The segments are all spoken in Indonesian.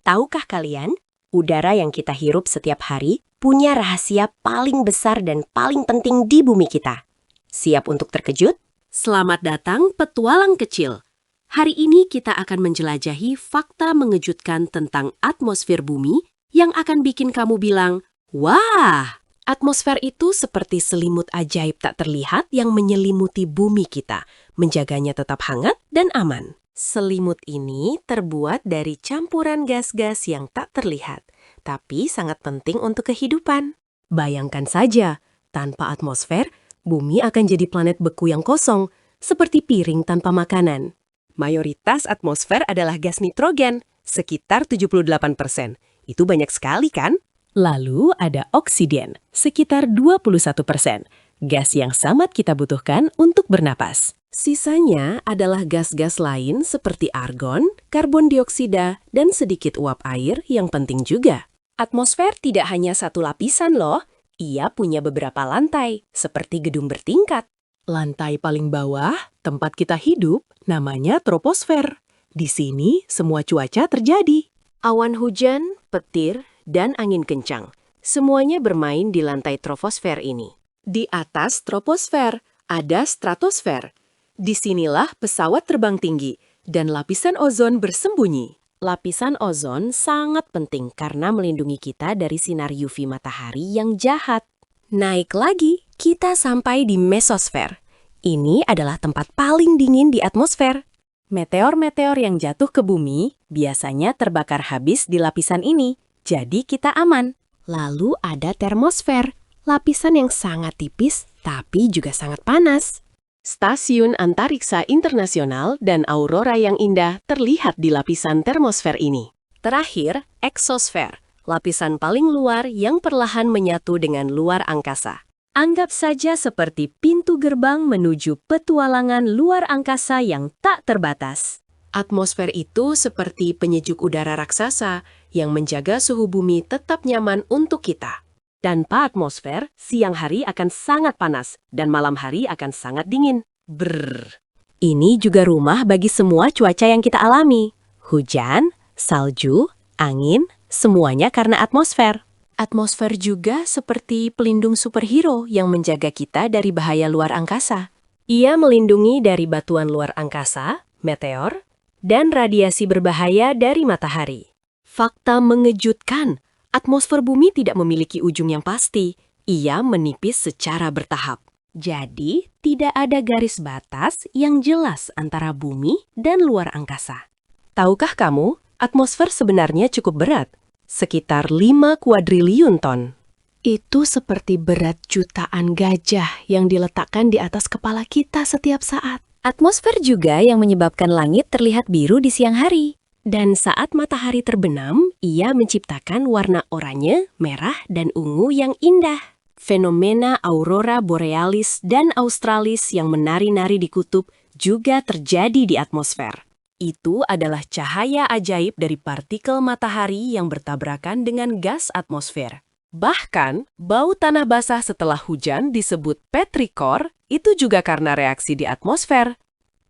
Tahukah kalian, udara yang kita hirup setiap hari punya rahasia paling besar dan paling penting di bumi kita. Siap untuk terkejut? Selamat datang petualang kecil. Hari ini kita akan menjelajahi fakta mengejutkan tentang atmosfer bumi yang akan bikin kamu bilang, "Wah!" Atmosfer itu seperti selimut ajaib tak terlihat yang menyelimuti bumi kita, menjaganya tetap hangat dan aman. Selimut ini terbuat dari campuran gas-gas yang tak terlihat, tapi sangat penting untuk kehidupan. Bayangkan saja, tanpa atmosfer, bumi akan jadi planet beku yang kosong, seperti piring tanpa makanan. Mayoritas atmosfer adalah gas nitrogen, sekitar 78%. Itu banyak sekali kan? Lalu ada oksigen, sekitar 21%, gas yang sangat kita butuhkan untuk bernapas. Sisanya adalah gas-gas lain seperti argon, karbon dioksida, dan sedikit uap air yang penting juga. Atmosfer tidak hanya satu lapisan loh, ia punya beberapa lantai, seperti gedung bertingkat. Lantai paling bawah, tempat kita hidup, namanya troposfer. Di sini semua cuaca terjadi. Awan hujan, petir, dan angin kencang. Semuanya bermain di lantai troposfer ini. Di atas troposfer ada stratosfer. Disinilah pesawat terbang tinggi dan lapisan ozon bersembunyi. Lapisan ozon sangat penting karena melindungi kita dari sinar UV matahari yang jahat. Naik lagi, kita sampai di mesosfer. Ini adalah tempat paling dingin di atmosfer. Meteor-meteor yang jatuh ke bumi biasanya terbakar habis di lapisan ini, jadi kita aman. Lalu ada termosfer, lapisan yang sangat tipis tapi juga sangat panas. Stasiun Antariksa Internasional dan aurora yang indah terlihat di lapisan termosfer ini. Terakhir, eksosfer, lapisan paling luar yang perlahan menyatu dengan luar angkasa. Anggap saja seperti pintu gerbang menuju petualangan luar angkasa yang tak terbatas. Atmosfer itu seperti penyejuk udara raksasa yang menjaga suhu bumi tetap nyaman untuk kita. Tanpa atmosfer, siang hari akan sangat panas dan malam hari akan sangat dingin. Brrr. Ini juga rumah bagi semua cuaca yang kita alami. Hujan, salju, angin, semuanya karena atmosfer. Atmosfer juga seperti pelindung superhero yang menjaga kita dari bahaya luar angkasa. Ia melindungi dari batuan luar angkasa, meteor, dan radiasi berbahaya dari matahari. Fakta mengejutkan, atmosfer bumi tidak memiliki ujung yang pasti. Ia menipis secara bertahap. Jadi, tidak ada garis batas yang jelas antara bumi dan luar angkasa. Tahukah kamu, atmosfer sebenarnya cukup berat, sekitar 5 kuadriliun ton. Itu seperti berat jutaan gajah yang diletakkan di atas kepala kita setiap saat. Atmosfer juga yang menyebabkan langit terlihat biru di siang hari. Dan saat matahari terbenam, ia menciptakan warna oranye, merah, dan ungu yang indah. Fenomena aurora borealis dan australis yang menari-nari di kutub juga terjadi di atmosfer. Itu adalah cahaya ajaib dari partikel matahari yang bertabrakan dengan gas atmosfer. Bahkan, bau tanah basah setelah hujan disebut petrichor, itu juga karena reaksi di atmosfer.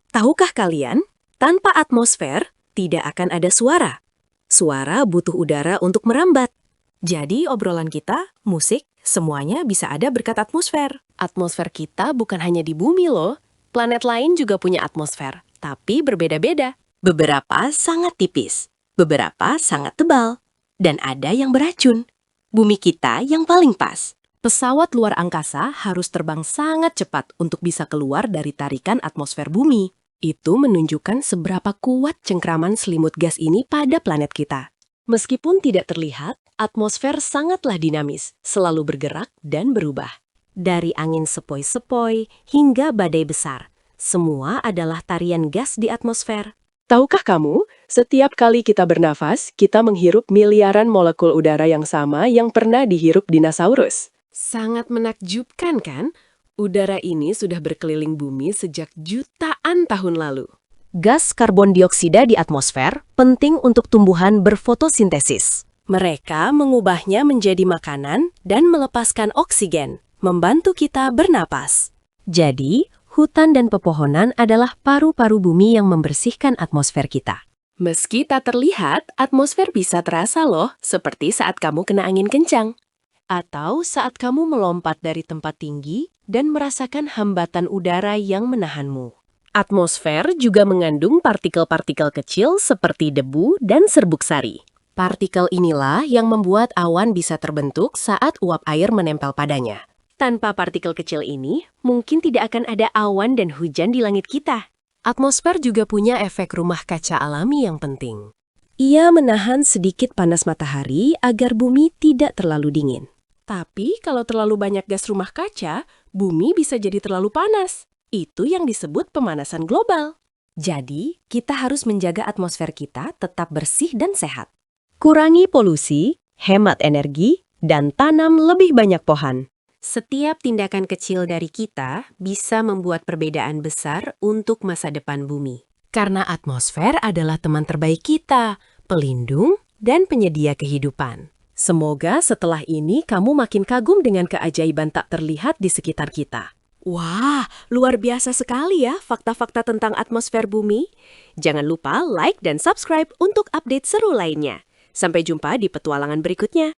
Tahukah kalian, tanpa atmosfer, tidak akan ada suara. Suara butuh udara untuk merambat. Jadi obrolan kita, musik, semuanya bisa ada berkat atmosfer. Atmosfer kita bukan hanya di bumi loh. Planet lain juga punya atmosfer, tapi berbeda-beda. Beberapa sangat tipis, beberapa sangat tebal, dan ada yang beracun. Bumi kita yang paling pas. Pesawat luar angkasa harus terbang sangat cepat untuk bisa keluar dari tarikan atmosfer bumi. Itu menunjukkan seberapa kuat cengkraman selimut gas ini pada planet kita. Meskipun tidak terlihat, atmosfer sangatlah dinamis, selalu bergerak dan berubah. Dari angin sepoi-sepoi hingga badai besar, semua adalah tarian gas di atmosfer. Tahukah kamu, setiap kali kita bernafas, kita menghirup miliaran molekul udara yang sama yang pernah dihirup dinosaurus. Sangat menakjubkan kan? Udara ini sudah berkeliling bumi sejak jutaan tahun lalu. Gas karbon dioksida di atmosfer penting untuk tumbuhan berfotosintesis. Mereka mengubahnya menjadi makanan dan melepaskan oksigen, membantu kita bernapas. Jadi, hutan dan pepohonan adalah paru-paru bumi yang membersihkan atmosfer kita. Meski tak terlihat, atmosfer bisa terasa loh, seperti saat kamu kena angin kencang. Atau saat kamu melompat dari tempat tinggi dan merasakan hambatan udara yang menahanmu. Atmosfer juga mengandung partikel-partikel kecil seperti debu dan serbuk sari. Partikel inilah yang membuat awan bisa terbentuk saat uap air menempel padanya. Tanpa partikel kecil ini, mungkin tidak akan ada awan dan hujan di langit kita. Atmosfer juga punya efek rumah kaca alami yang penting. Ia menahan sedikit panas matahari agar bumi tidak terlalu dingin. Tapi kalau terlalu banyak gas rumah kaca, bumi bisa jadi terlalu panas. Itu yang disebut pemanasan global. Jadi, kita harus menjaga atmosfer kita tetap bersih dan sehat. Kurangi polusi, hemat energi, dan tanam lebih banyak pohon. Setiap tindakan kecil dari kita bisa membuat perbedaan besar untuk masa depan bumi. Karena atmosfer adalah teman terbaik kita, pelindung, dan penyedia kehidupan. Semoga setelah ini kamu makin kagum dengan keajaiban tak terlihat di sekitar kita. Wah, luar biasa sekali ya fakta-fakta tentang atmosfer bumi. Jangan lupa like dan subscribe untuk update seru lainnya. Sampai jumpa di petualangan berikutnya.